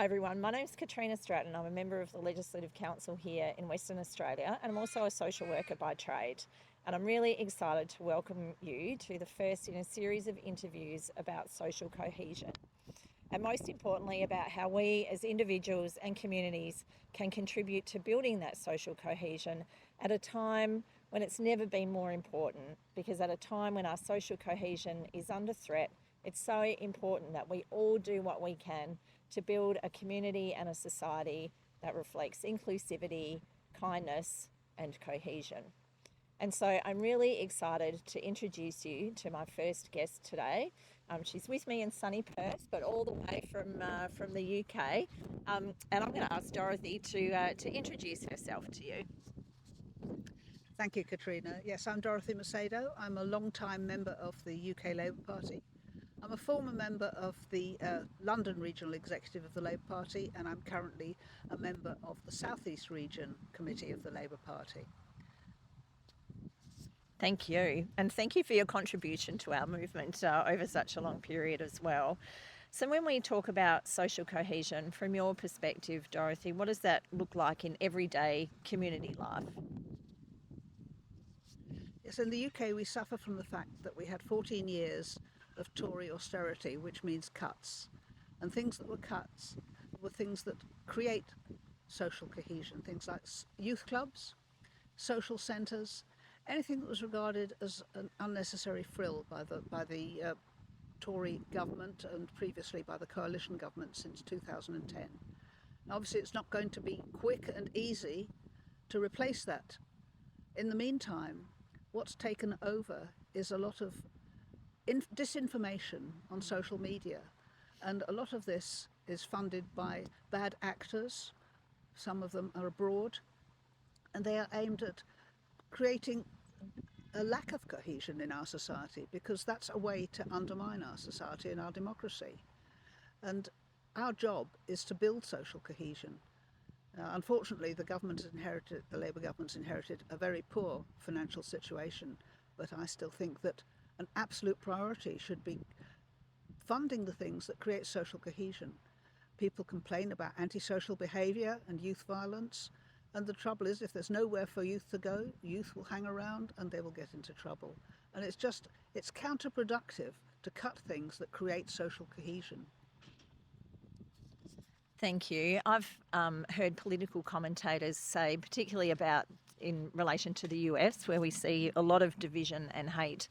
Hi everyone, my name's Katrina Stratton. I'm a member of the Legislative Council here in Western Australia and I'm also a social worker by trade. And I'm really excited to welcome you to the first in a series of interviews about social cohesion. And most importantly, about how we as individuals and communities can contribute to building that social cohesion at a time when it's never been more important, because at a time when our social cohesion is under threat, it's so important that we all do what we can to build a community and a society that reflects inclusivity, kindness, and cohesion. And so I'm really excited to introduce you to my first guest today. She's with me in sunny Perth, but all the way from the UK. And I'm going to ask Dorothy to introduce herself to you. Thank you, Katrina. Yes, I'm Dorothy Macedo. I'm a long-time member of the UK Labour Party. I'm a former member of the London Regional Executive of the Labour Party, and I'm currently a member of the South East Region Committee of the Labour Party. Thank you. And thank you for your contribution to our movement over such a long period as well. So when we talk about social cohesion, from your perspective, Dorothy, what does that look like in everyday community life? Yes, in the UK we suffer from the fact that we had 14 years of Tory austerity, which means cuts. And things that were cuts were things that create social cohesion, things like youth clubs, social centres, anything that was regarded as an unnecessary frill by the Tory government and previously by the coalition government since 2010. Now, obviously it's not going to be quick and easy to replace that. In the meantime, what's taken over is a lot of disinformation on social media, and a lot of this is funded by bad actors. Some of them are abroad, and they are aimed at creating a lack of cohesion in our society, because that's a way to undermine our society and our democracy. And our job is to build social cohesion. Unfortunately, the Labour government's inherited a very poor financial situation, but I still think that an absolute priority should be funding the things that create social cohesion. People complain about antisocial behaviour and youth violence, and the trouble is, if there's nowhere for youth to go, youth will hang around and they will get into trouble. And it's counterproductive to cut things that create social cohesion. Thank you. I've heard political commentators say, particularly about in relation to the US, where we see a lot of division and hate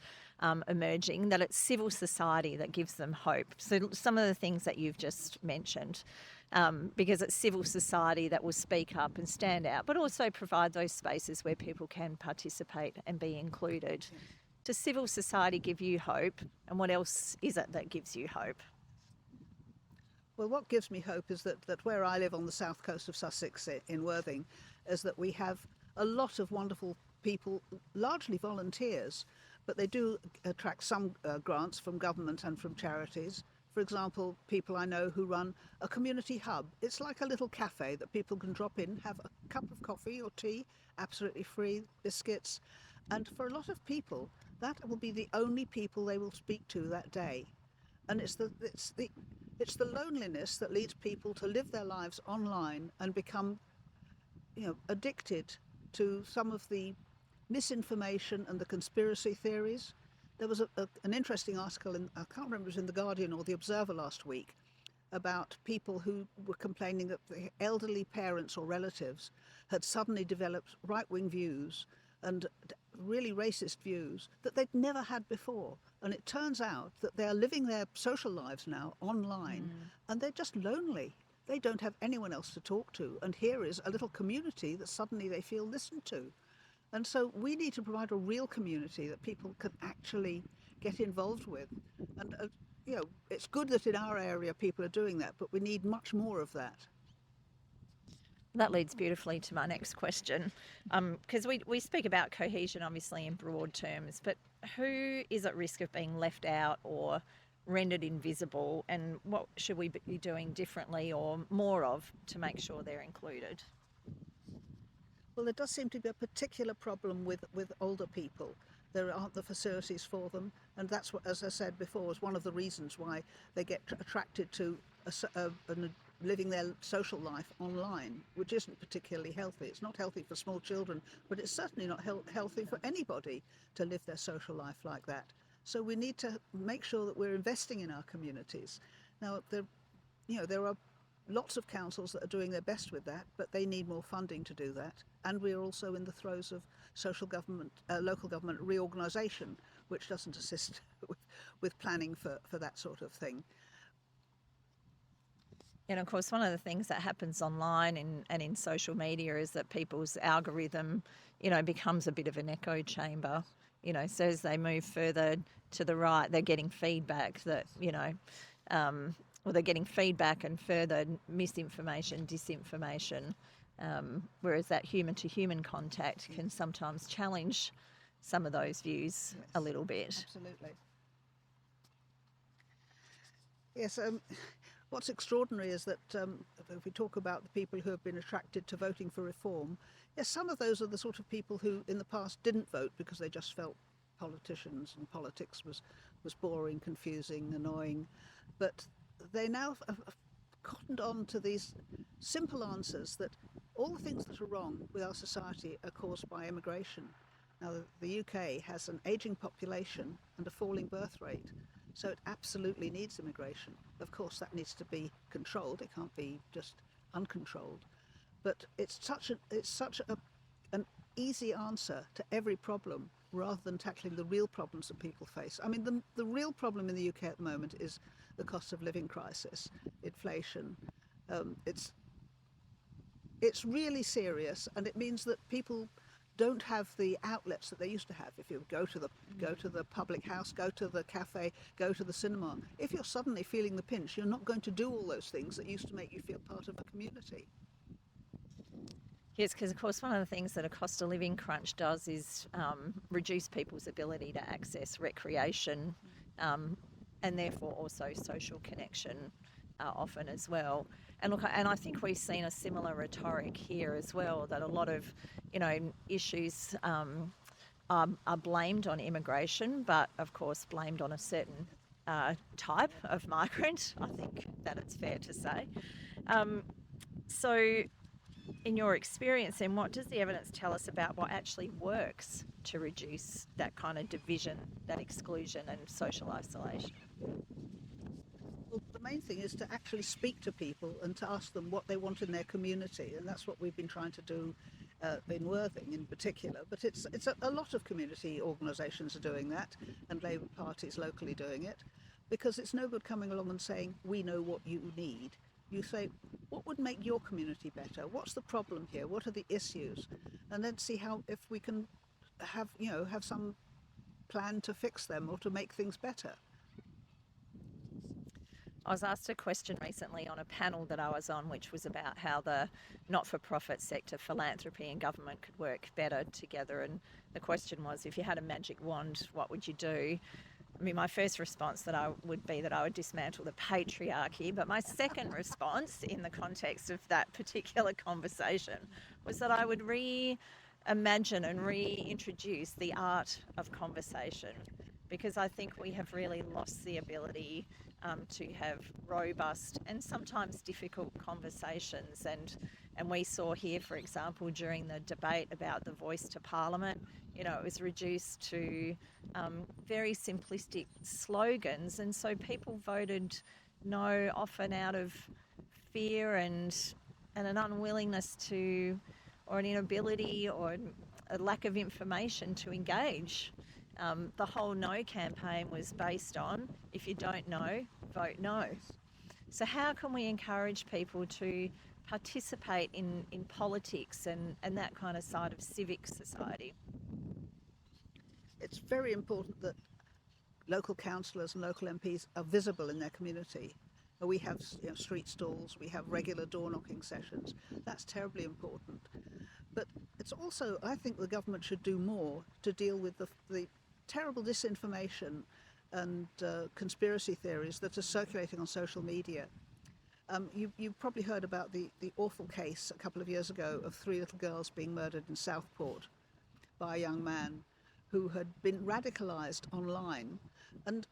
emerging, that it's civil society that gives them hope. So some of the things that you've just mentioned, because it's civil society that will speak up and stand out, but also provide those spaces where people can participate and be included. Yes. Does civil society give you hope? And what else is it that gives you hope? Well, what gives me hope is that where I live on the south coast of Sussex in Worthing, is that we have a lot of wonderful people, largely volunteers, but they do attract some grants from government and from charities. For example, people I know who run a community hub. It's like a little cafe that people can drop in, have a cup of coffee or tea, absolutely free, biscuits. And for a lot of people, that will be the only people they will speak to that day. And it's the loneliness that leads people to live their lives online and become, addicted to some of the misinformation and the conspiracy theories. There was an interesting article I can't remember if it was in The Guardian or The Observer last week, about people who were complaining that the elderly parents or relatives had suddenly developed right-wing views and really racist views that they'd never had before. And it turns out that they're living their social lives now online, and they're just lonely. They don't have anyone else to talk to, and here is a little community that suddenly they feel listened to. And so we need to provide a real community that people can actually get involved with. And it's good that in our area people are doing that, but we need much more of that. That leads beautifully to my next question, because we speak about cohesion obviously in broad terms, but who is at risk of being left out or rendered invisible, and what should we be doing differently or more of to make sure they're included? Well, there does seem to be a particular problem with older people. There aren't the facilities for them, and that's what, as I said before, is one of the reasons why they get attracted to living their social life online, which isn't particularly healthy. It's not healthy for small children, but it's certainly not healthy for anybody to live their social life like that. So we need to make sure that we're investing in our communities. Now, there are lots of councils that are doing their best with that, but they need more funding to do that. And we're also in the throes of local government reorganisation, which doesn't assist with planning for that sort of thing. And of course, one of the things that happens online and in social media is that people's algorithm, becomes a bit of an echo chamber. So as they move further to the right, they're getting feedback that, or they're getting feedback and further misinformation, disinformation, whereas that human-to-human contact can sometimes challenge some of those views a little bit. Absolutely. Yes, what's extraordinary is that if we talk about the people who have been attracted to voting for reform, yes, some of those are the sort of people who in the past didn't vote because they just felt politicians and politics was boring, confusing, annoying, but they now have cottoned on to these simple answers that all the things that are wrong with our society are caused by immigration. Now, the UK has an ageing population and a falling birth rate, so it absolutely needs immigration. Of course, that needs to be controlled. It can't be just uncontrolled. But it's such an easy answer to every problem rather than tackling the real problems that people face. I mean, the real problem in the UK at the moment is the cost of living crisis, inflation. It's really serious, and it means that people don't have the outlets that they used to have. If you go to the public house, go to the cafe, go to the cinema, if you're suddenly feeling the pinch, you're not going to do all those things that used to make you feel part of a community. Yes, because of course one of the things that a cost of living crunch does is reduce people's ability to access recreation, and therefore also social connection often as well. And look, and I think we've seen a similar rhetoric here as well, that a lot of, issues are blamed on immigration, but of course blamed on a certain type of migrant. I think that it's fair to say. So in your experience then, what does the evidence tell us about what actually works to reduce that kind of division, that exclusion and social isolation? Well, the main thing is to actually speak to people and to ask them what they want in their community, and that's what we've been trying to do in Worthing in particular. But it's a lot of community organisations are doing that, and Labour parties locally doing it, because it's no good coming along and saying, we know what you need. You say, what would make your community better? What's the problem here? What are the issues? And then see how, if we can have some plan to fix them or to make things better. I was asked a question recently on a panel that I was on, which was about how the not-for-profit sector, philanthropy and government could work better together. And the question was, if you had a magic wand, what would you do? I mean, my first response would be that I would dismantle the patriarchy, but my second response in the context of that particular conversation was that I would reimagine and reintroduce the art of conversation, because I think we have really lost the ability to have robust and sometimes difficult conversations. And we saw here, for example, during the debate about the voice to Parliament, it was reduced to very simplistic slogans. And so people voted no, often out of fear and an unwillingness to, or an inability or a lack of information to engage. The whole No campaign was based on, if you don't know, vote no. So how can we encourage people to participate in politics and that kind of side of civic society? It's very important that local councillors and local MPs are visible in their community. We have street stalls, we have regular door knocking sessions. That's terribly important. But it's also, I think the government should do more to deal with the terrible disinformation and conspiracy theories that are circulating on social media. You've probably heard about the awful case a couple of years ago of 3 little girls being murdered in Southport by a young man who had been radicalised online, and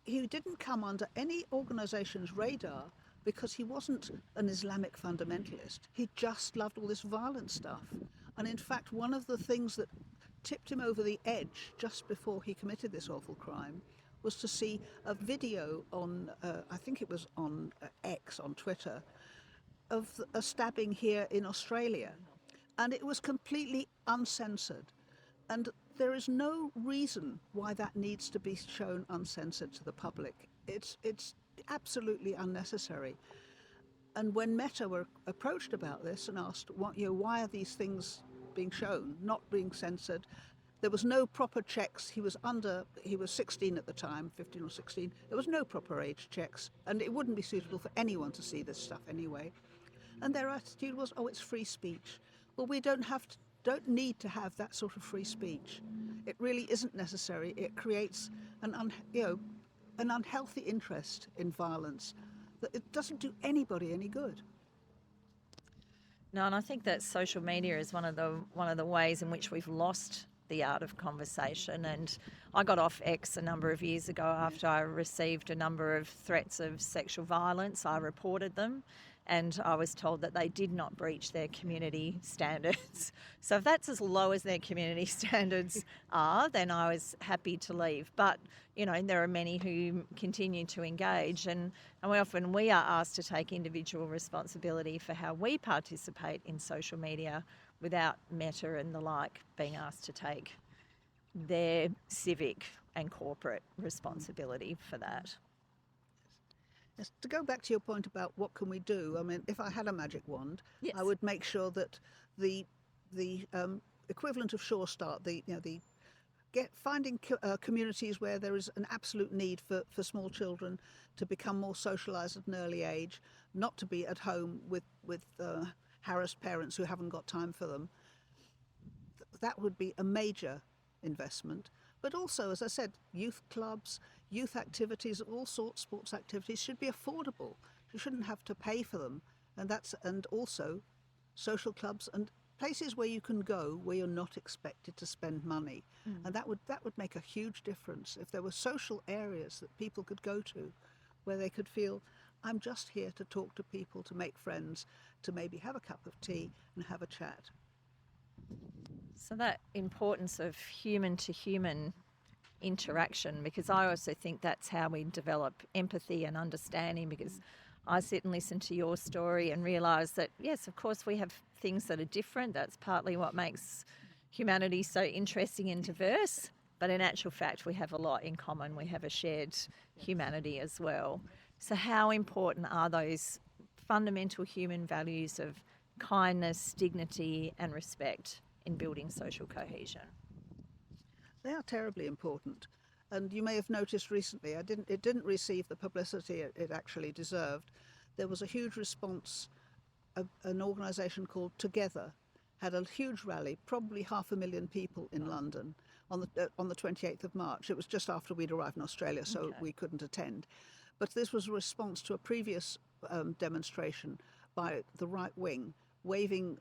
he didn't come under any organisation's radar because he wasn't an Islamic fundamentalist. He just loved all this violent stuff. And in fact, one of the things that tipped him over the edge just before he committed this awful crime was to see a video on, I think it was on X, on Twitter, of a stabbing here in Australia. And it was completely uncensored. And there is no reason why that needs to be shown uncensored to the public. It's absolutely unnecessary. And when Meta were approached about this and asked, why are these things being shown, not being censored? There was no proper checks. He was 16 at the time, 15 or 16. There was no proper age checks, and it wouldn't be suitable for anyone to see this stuff anyway. And their attitude was, it's free speech. Well, we don't need to have that sort of free speech. It really isn't necessary. It creates an unhealthy interest in violence that it doesn't do anybody any good. No, and I think that social media is one of the ways in which we've lost the art of conversation. And I got off X a number of years ago after I received a number of threats of sexual violence. I reported them, and I was told that they did not breach their community standards. So if that's as low as their community standards are, then I was happy to leave. But, there are many who continue to engage, and we are asked to take individual responsibility for how we participate in social media without Meta and the like being asked to take their civic and corporate responsibility for that. Yes, to go back to your point about what can we do, I mean, if I had a magic wand, yes, I would make sure that the equivalent of Sure Start, finding communities where there is an absolute need for small children to become more socialised at an early age, not to be at home with harassed parents who haven't got time for them. That would be a major investment. But also, as I said, youth clubs, youth activities, all sorts, sports activities should be affordable. You shouldn't have to pay for them. And also social clubs and places where you can go where you're not expected to spend money. And that would make a huge difference if there were social areas that people could go to where they could feel, I'm just here to talk to people, to make friends, to maybe have a cup of tea and have a chat. So that importance of human-to-human interaction, because I also think that's how we develop empathy and understanding, because I sit and listen to your story and realise that, yes, of course we have things that are different. That's partly what makes humanity so interesting and diverse. But in actual fact, we have a lot in common. We have a shared humanity as well. So how important are those fundamental human values of kindness, dignity and respect in building social cohesion? They are terribly important. And you may have noticed recently, it didn't receive the publicity it actually deserved. There was a huge response. An organisation called Together had a huge rally, probably 500,000 people in London on the 28th of March. It was just after we'd arrived in Australia, so we couldn't attend. But this was a response to a previous demonstration by the right wing, waving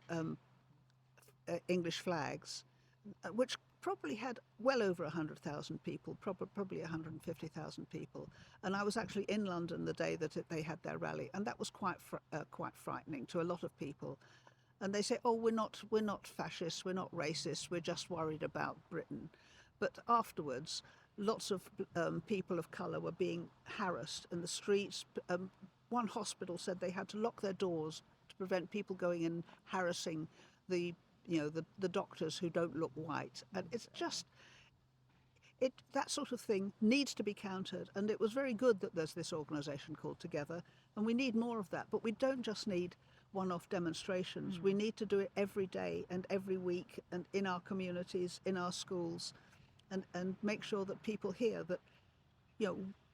English flags, which probably had well over 100,000 people, probably 150,000 people. And I was actually in London the day that they had their rally, and that was quite frightening to a lot of people. And they say, we're not fascists, we're not racist, we're just worried about Britain. But afterwards, lots of people of colour were being harassed in the streets. One hospital said they had to lock their doors to prevent people going in harassing the doctors who don't look white. And it's just, that sort of thing needs to be countered. And it was very good that there's this organisation called Together, and we need more of that. But we don't just need one-off demonstrations. We need to do it every day and every week, and in our communities, in our schools, and make sure that people hear that,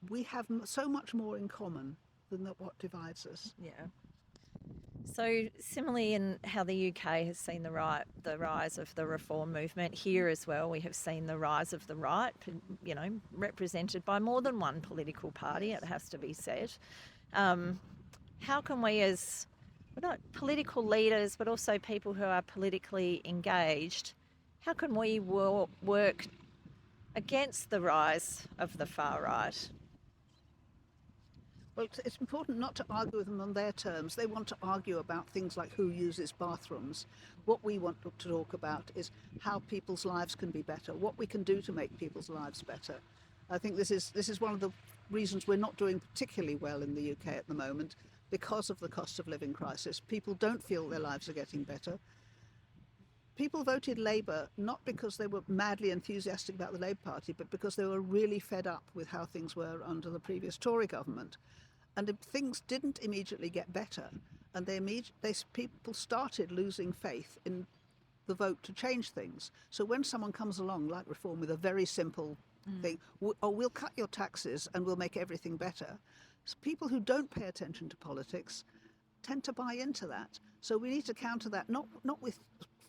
we have so much more in common than what divides us. Yeah. So similarly in how the UK has seen the rise of the reform movement, here as well we have seen the rise of the right, represented by more than one political party, it has to be said. How can we, as not political leaders but also people who are politically engaged, how can we work against the rise of the far right? Well, it's important not to argue with them on their terms. They want to argue about things like who uses bathrooms. What we want to talk about is how people's lives can be better, what we can do to make people's lives better. I think this is one of the reasons we're not doing particularly well in the UK at the moment, because of the cost of living crisis. People don't feel their lives are getting better. People voted Labour not because they were madly enthusiastic about the Labour Party, but because they were really fed up with how things were under the previous Tory government. And if things didn't immediately get better, and people started losing faith in the vote to change things. So when someone comes along, like Reform, with a very simple thing, or we'll cut your taxes and we'll make everything better, so people who don't pay attention to politics tend to buy into that. So we need to counter that, not with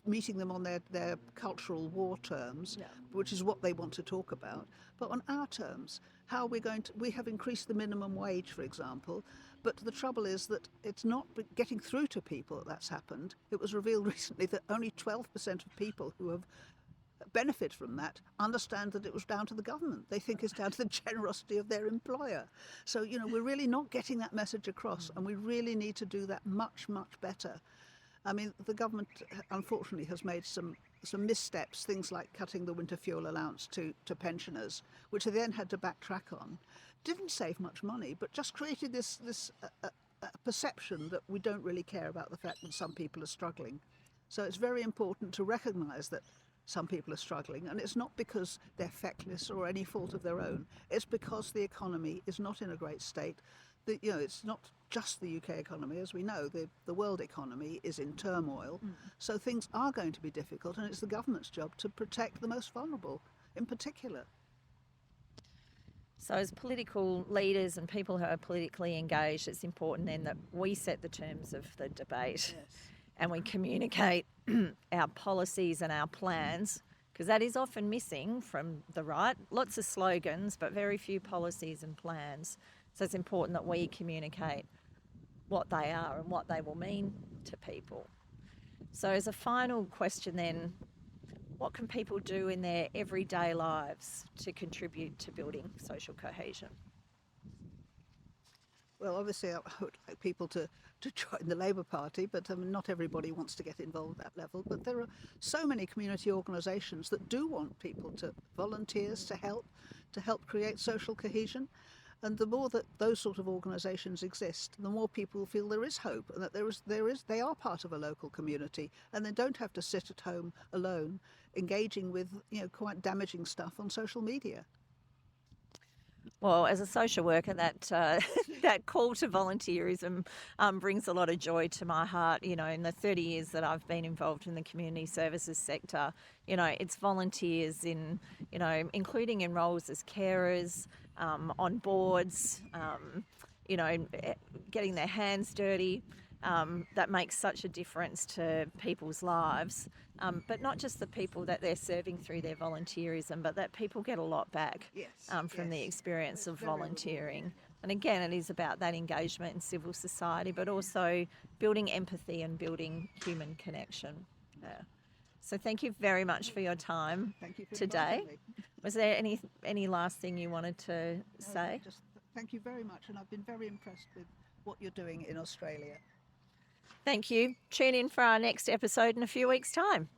meeting them on their cultural war terms, which is what they want to talk about, but on our terms. How we have increased the minimum wage, for example, but the trouble is that it's not getting through to people that's happened. It was revealed recently that only 12% of people who have benefit from that understand that it was down to the government. They think it's down to the generosity of their employer. So, we're really not getting that message across, and we really need to do that much, much better. I mean, the government, unfortunately, has made some missteps, things like cutting the winter fuel allowance to pensioners, which they then had to backtrack on. Didn't save much money, but just created this perception that we don't really care about the fact that some people are struggling. So it's very important to recognise that some people are struggling, and it's not because they're feckless or any fault of their own. It's because the economy is not in a great state. It's not just the UK economy, as we know. The world economy is in turmoil, so things are going to be difficult, and it's the government's job to protect the most vulnerable, in particular. So as political leaders and people who are politically engaged, it's important then that we set the terms of the debate. Yes. And we communicate our policies and our plans, because that is often missing from the right. Lots of slogans, but very few policies and plans. So it's important that we communicate what they are and what they will mean to people. So as a final question then, what can people do in their everyday lives to contribute to building social cohesion? Well, obviously, I would like people to join the Labour Party, but not everybody wants to get involved at that level. But there are so many community organisations that do want people to volunteers to help create social cohesion. And the more that those sort of organisations exist, the more people feel there is hope, and that they are part of a local community, and they don't have to sit at home alone, engaging with quite damaging stuff on social media. Well, as a social worker, that that call to volunteerism brings a lot of joy to my heart. In the 30 years that I've been involved in the community services sector, it's volunteers including in roles as carers, on boards, getting their hands dirty. That makes such a difference to people's lives, but not just the people that they're serving through their volunteerism, but that people get a lot back from the experience of volunteering. And again, it is about that engagement in civil society, but also building empathy and building human connection. Yeah. So thank you very much for your time today. Was there any last thing you wanted to say? Just thank you very much, and I've been very impressed with what you're doing in Australia. Thank you. Tune in for our next episode in a few weeks' time.